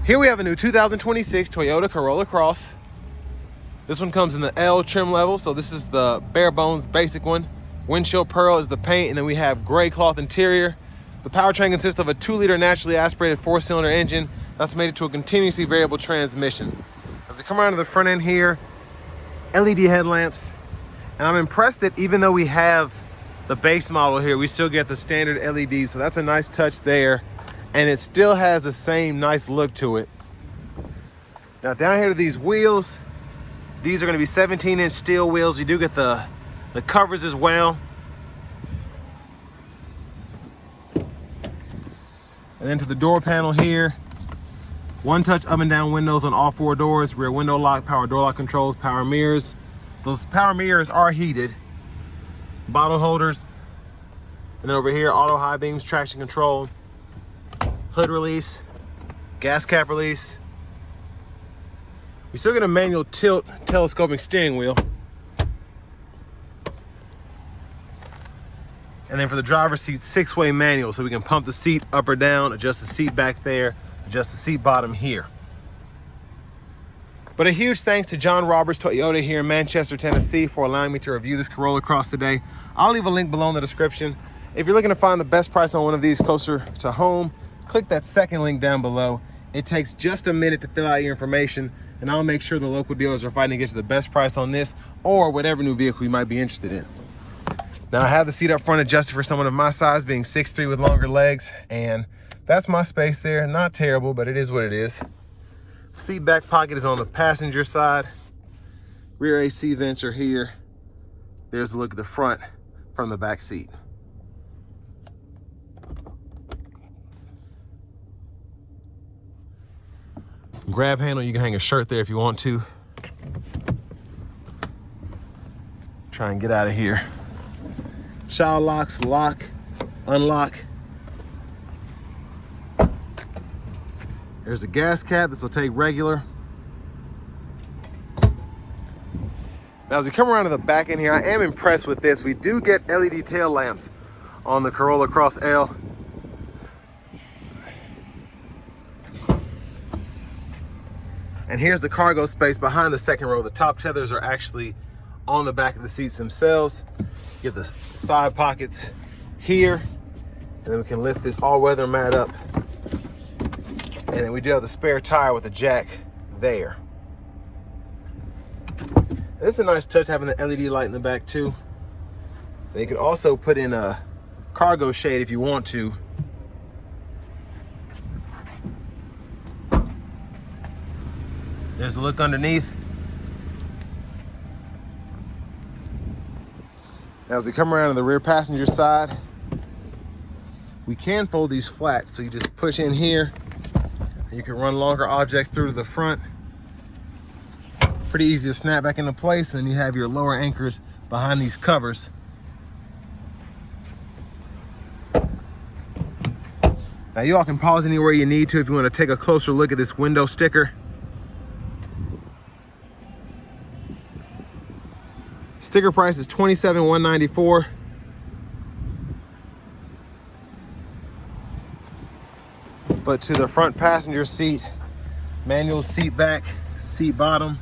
Here we have a new 2026 Toyota Corolla Cross. This one comes in the L trim level, so this is the bare bones basic one. Windshield pearl is the paint, and then we have gray cloth interior. The powertrain consists of a 2-liter naturally aspirated 4-cylinder engine that's made it to a continuously variable transmission. As we come around to the front end here, LED headlamps, and I'm impressed that even though we have the base model here, we still get the standard LED, so that's a nice touch there. And it still has the same nice look to it. Now down here to these wheels, these are gonna be 17-inch steel wheels. We do get the covers as well. And then to the door panel here, one-touch up and down windows on all 4 doors, rear window lock, power door lock controls, power mirrors. Those power mirrors are heated. Bottle holders. And then over here, auto high beams, traction control. Hood release, gas cap release. We still get a manual tilt telescoping steering wheel. And then for the driver's seat, 6-way manual, so we can pump the seat up or down, adjust the seat back there, adjust the seat bottom here. But a huge thanks to John Roberts Toyota here in Manchester, Tennessee for allowing me to review this Corolla Cross today. I'll leave a link below in the description. If you're looking to find the best price on one of these closer to home, click that second link down below. It takes just a minute to fill out your information, and I'll make sure the local dealers are fighting to get you the best price on this or whatever new vehicle you might be interested in. Now I have the seat up front adjusted for someone of my size, being 6'3" with longer legs, and that's my space there. Not terrible, but it is what it is. Seat back pocket is on the passenger side. Rear AC vents are here. There's a look at the front from the back seat. Grab handle, you can hang a shirt there if you want to. Try and get out of here. Child locks, lock, unlock. There's the gas cap. This will take regular. Now as we come around to the back end here, I am impressed with this. We do get LED tail lamps on the Corolla Cross L. And here's the cargo space behind the second row. The top tethers are actually on the back of the seats themselves. You get the side pockets here, and then we can lift this all-weather mat up. And then we do have the spare tire with a jack there. And this is a nice touch, having the LED light in the back too. And you can also put in a cargo shade if you want to. There's the look underneath. Now as we come around to the rear passenger side, we can fold these flat. So you just push in here, and you can run longer objects through to the front. Pretty easy to snap back into place. And then you have your lower anchors behind these covers. Now you all can pause anywhere you need to if you want to take a closer look at this window sticker. Sticker price is $27,194. But to the front passenger seat, manual seat back, seat bottom,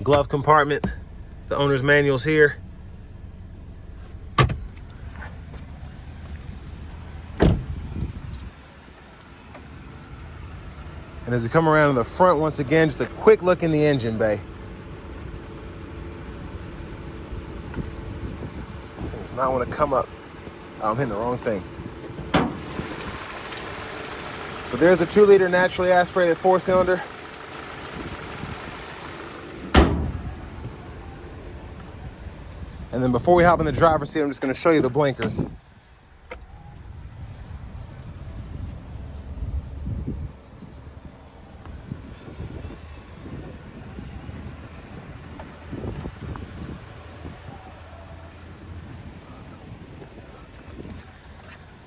glove compartment, the owner's manual's here. And as we come around to the front, once again, just a quick look in the engine bay. I want to come up. Oh, I'm hitting the wrong thing. But there's a 2-liter naturally aspirated 4-cylinder. And then before we hop in the driver's seat, I'm just going to show you the blinkers.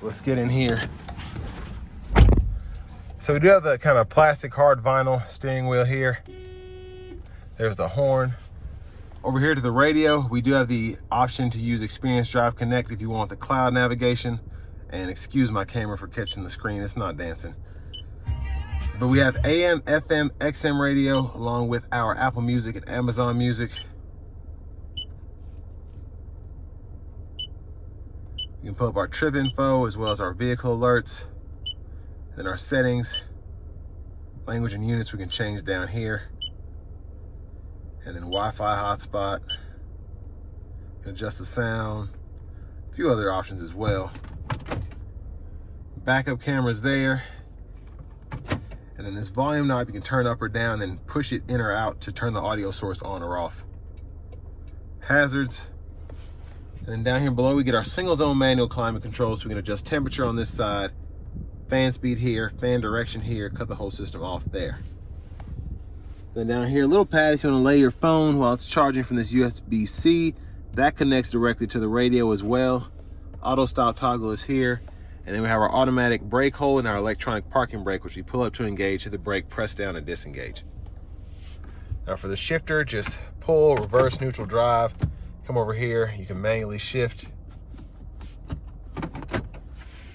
Let's get in here. So we do have the kind of plastic hard vinyl steering wheel here. There's the horn. Over here to the radio, we do have the option to use Experience Drive Connect if you want the cloud navigation. And excuse my camera for catching the screen, it's not dancing. But we have AM, FM, XM radio, along with our Apple Music and Amazon Music. You can pull up our trip info as well as our vehicle alerts. Then our settings, language and units we can change down here. And then Wi-Fi hotspot. You can adjust the sound. A few other options as well. Backup cameras there. And then this volume knob you can turn up or down, then push it in or out to turn the audio source on or off. Hazards. And then down here below we get our single zone manual climate control, so we can adjust temperature on this side, fan speed here, fan direction here, cut the whole system off there. Then down here, a little pad if you want to lay your phone while it's charging from this USB-C. That connects directly to the radio as well. Auto stop toggle is here. And then we have our automatic brake hold and our electronic parking brake, which we pull up to engage, hit the brake, press down and disengage. Now for the shifter, just pull, reverse, neutral, drive. Come over here, you can manually shift.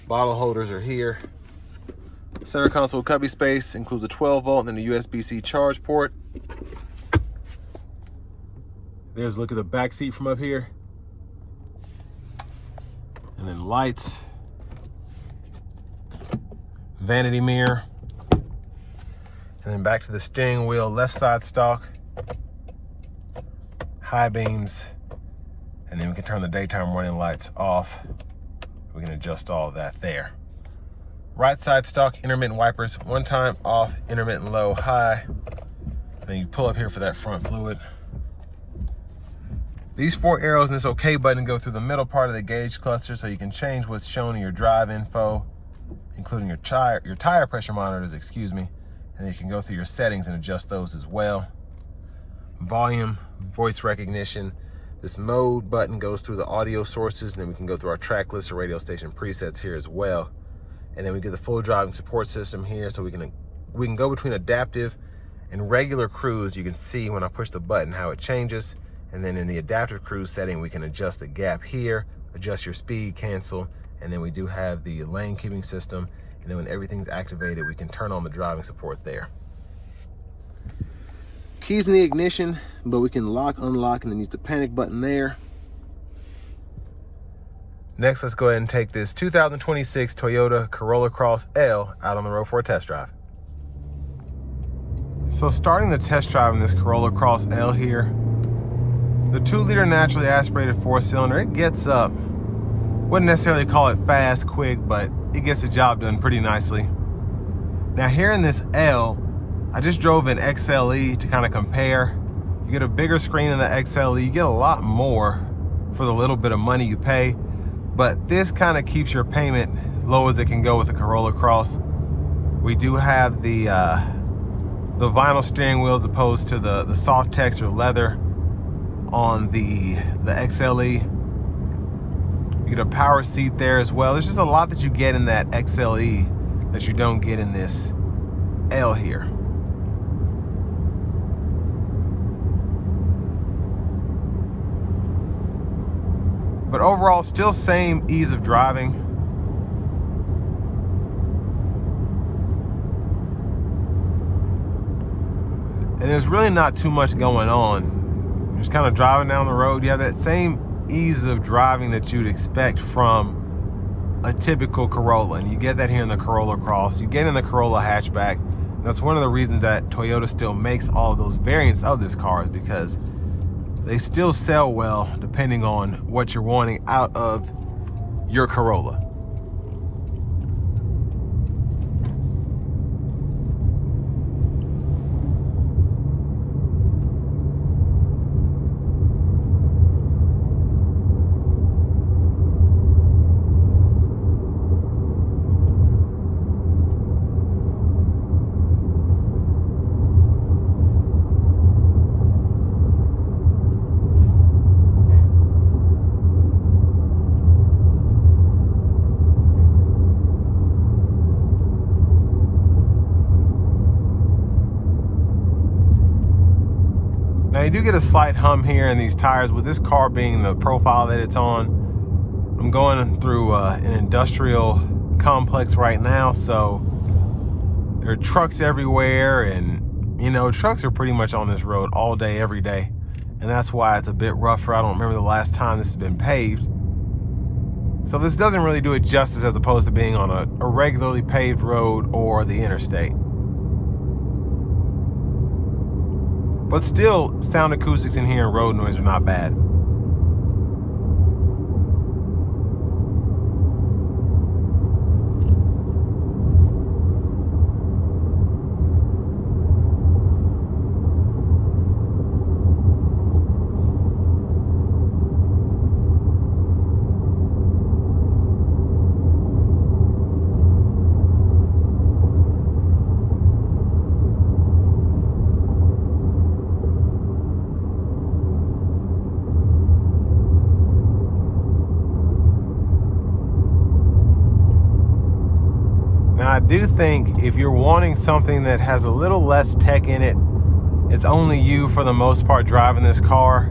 Bottle holders are here. Center console cubby space includes a 12 volt and then a USB-C charge port. There's a look at the back seat from up here. And then lights. Vanity mirror. And then back to the steering wheel, left side stock. High beams. And then we can turn the daytime running lights off. We can adjust all of that there. Right side stock, intermittent wipers, one time off, intermittent low, high. Then you pull up here for that front fluid. These 4 arrows and this OK button go through the middle part of the gauge cluster, so you can change what's shown in your drive info, including your tire pressure monitors, excuse me. And then you can go through your settings and adjust those as well. Volume, voice recognition. This mode button goes through the audio sources, and then we can go through our track list or radio station presets here as well. And then we get the full driving support system here, so we can go between adaptive and regular cruise. You can see when I push the button how it changes. And then in the adaptive cruise setting, we can adjust the gap here, adjust your speed, cancel, and then we do have the lane keeping system. And then when everything's activated, we can turn on the driving support there. Keys in the ignition, but we can lock, unlock, and then use the panic button there. Next, let's go ahead and take this 2026 Toyota Corolla Cross L out on the road for a test drive. So starting the test drive in this Corolla Cross L here, the 2-liter naturally aspirated 4-cylinder, it gets up. Wouldn't necessarily call it fast, quick, but it gets the job done pretty nicely. Now here in this L, I just drove an XLE to kind of compare. You get a bigger screen in the XLE, you get a lot more for the little bit of money you pay. But this kind of keeps your payment low as it can go with the Corolla Cross. We do have the vinyl steering wheel as opposed to the soft text or leather on the XLE. You get a power seat there as well. There's just a lot that you get in that XLE that you don't get in this L here. But overall, still same ease of driving. And there's really not too much going on. You're just kind of driving down the road. You have that same ease of driving that you'd expect from a typical Corolla. And you get that here in the Corolla Cross. You get in the Corolla hatchback. And that's one of the reasons that Toyota still makes all of those variants of this car, is because they still sell well depending on what you're wanting out of your Corolla. Now you do get a slight hum here in these tires. With this car being the profile that it's on, I'm going through an industrial complex right now, so There are trucks everywhere, and you know, trucks are pretty much on this road all day, every day. And that's why it's a bit rougher. I don't remember the last time this has been paved. So this doesn't really do it justice as opposed to being on a regularly paved road or the interstate. But still, sound acoustics in here and road noise are not bad. Now, I do think if you're wanting something that has a little less tech in it, it's only you for the most part driving this car,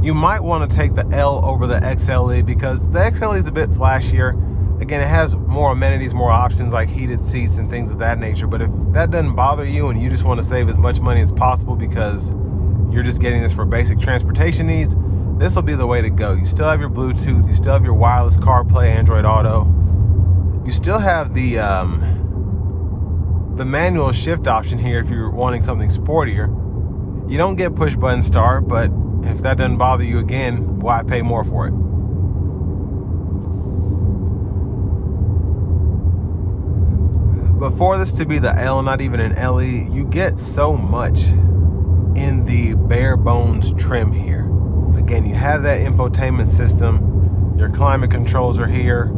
you might want to take the L over the XLE, because the XLE is a bit flashier. Again, it has more amenities, more options like heated seats and things of that nature. But if that doesn't bother you and you just want to save as much money as possible because you're just getting this for basic transportation needs, this will be the way to go. You still have your Bluetooth, you still have your wireless CarPlay, Android Auto. You still have the manual shift option here if you're wanting something sportier. You don't get push button start, but if that doesn't bother you, again, why pay more for it? But for this to be the L, not even an LE, you get so much in the bare bones trim here. Again, you have that infotainment system, your climate controls are here.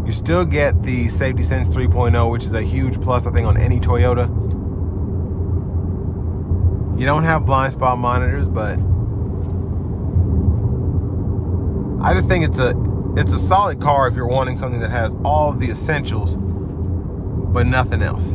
You still get the Safety Sense 3.0, which is a huge plus, I think, on any Toyota. You don't have blind spot monitors, but I just think it's a solid car if you're wanting something that has all of the essentials, but nothing else.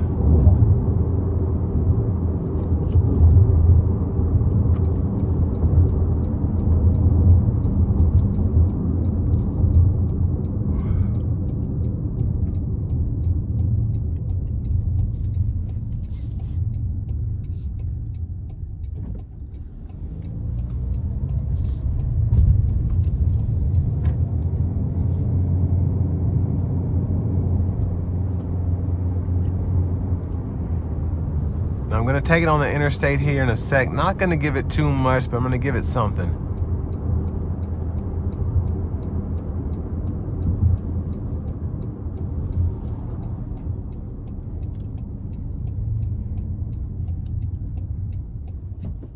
Now I'm going to take it on the interstate here in a sec. Not going to give it too much, but I'm going to give it something.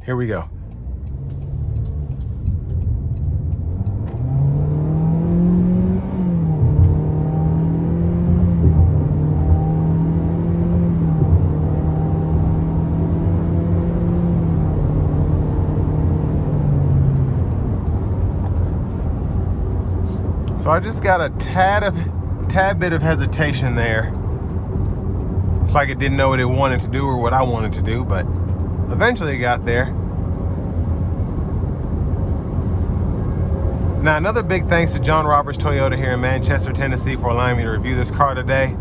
Here we go. So I just got a tad bit of hesitation there. It's like it didn't know what it wanted to do or what I wanted to do, but eventually it got there. Now, another big thanks to John Roberts Toyota here in Manchester, Tennessee, for allowing me to review this car today.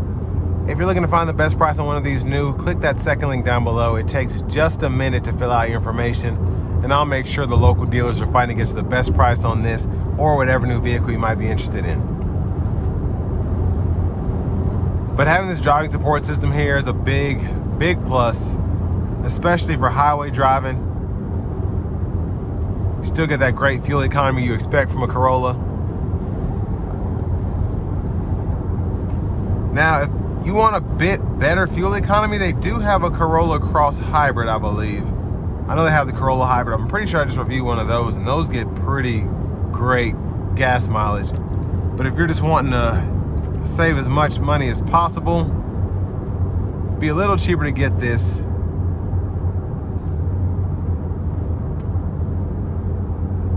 If you're looking to find the best price on one of these new, click that second link down below. It takes just a minute to fill out your information, and I'll make sure the local dealers are fighting to get you the best price on this or whatever new vehicle you might be interested in. But having this driving support system here is a big plus, especially for highway driving. You still get that great fuel economy you expect from a Corolla. Now, if you want a bit better fuel economy, they do have a Corolla Cross Hybrid, I believe. I know they have the Corolla Hybrid. I'm pretty sure I just reviewed one of those, and those get pretty great gas mileage. But if you're just wanting to save as much money as possible, be a little cheaper to get this.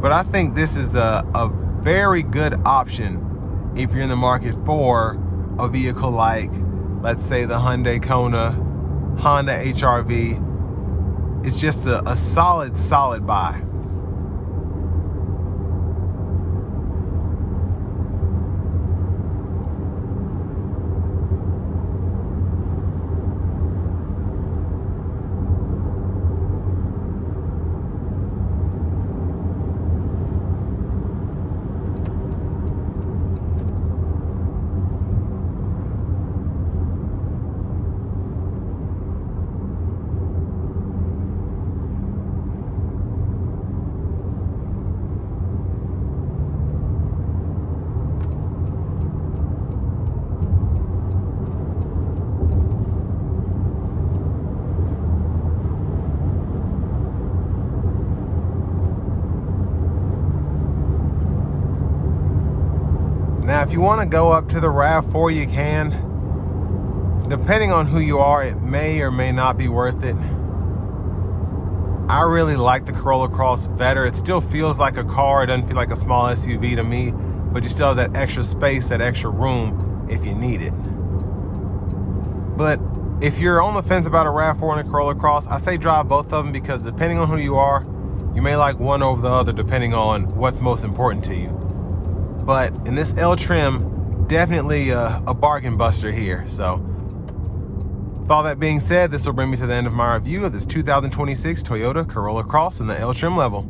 But I think this is a very good option if you're in the market for a vehicle like, let's say, the Hyundai Kona, Honda HR-V. It's just a solid buy. if you want to go up to the RAV4, you can. Depending on who you are, it may or may not be worth it. I really like the Corolla Cross better. It still feels like a car. It doesn't feel like a small SUV to me, but you still have that extra space, that extra room if you need it. But if you're on the fence about a RAV4 and a Corolla Cross, I say drive both of them, because depending on who you are, you may like one over the other depending on what's most important to you. But in this L trim, definitely a bargain buster here. So with all that being said, this will bring me to the end of my review of this 2026 Toyota Corolla Cross in the L trim level.